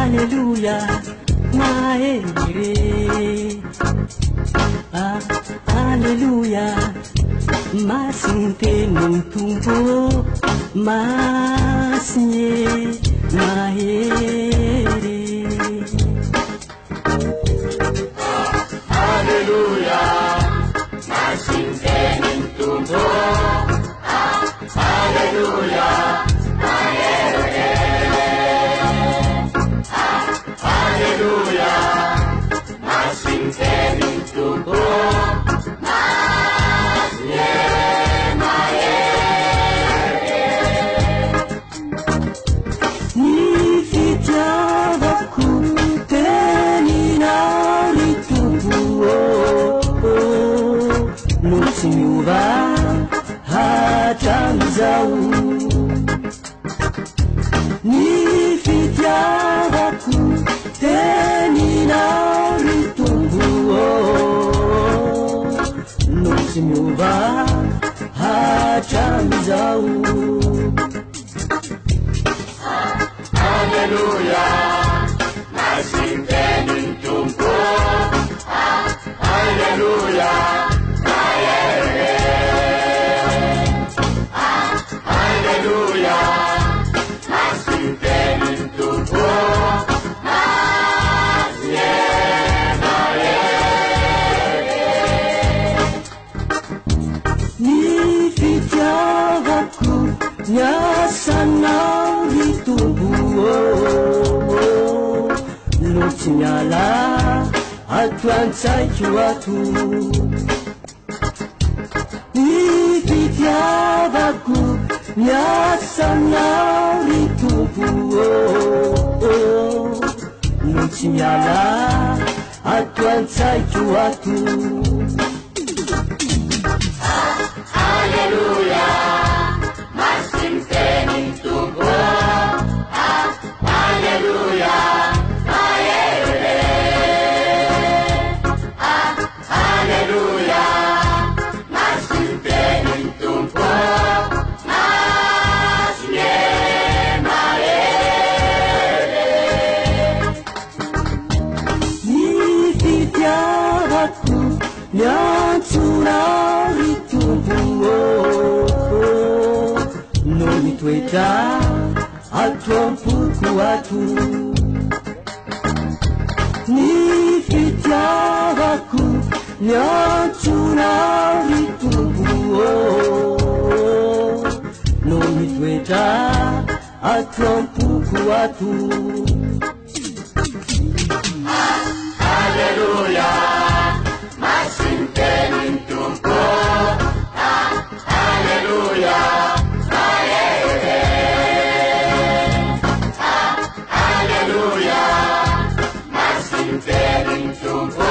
Haleluya, maere. Haleluya, masinte nuntumbo, masnye maere. Haleluya, masinte nuntumbo, haleluya, maere. Haleluya, masinte nuntumbo, masnye maere. Nifitiavaku tenina ritubuo, nutimiuva hatamzau. Nifitiavaku tenina ritubuo, nutimiuva hatamzau. Haleluya, masinte nuntumbo, haleluya, maere. Haleluya, masinte nuntumbo, masnye maere. Nifitiavaku nyasana ritubuo, nutinyala atuantsaiky watu. Nifitiavaku nyasana ritubuo, nutinyala atuantsaiky watu. Haleluya, masinte nuntumbo, haleluya, maere. Haleluya, masinte nuntumbo, masnye maere. Nifitiavaku nyantsura ritubuo, no nitoetra atoampuku watu. Nifitiavaku nyantsura ritubuo, no nitoetra atoampuku watu. Haleluya, masinte nuntumbo, haleluya, maere. Haleluya, masinte nuntumbo,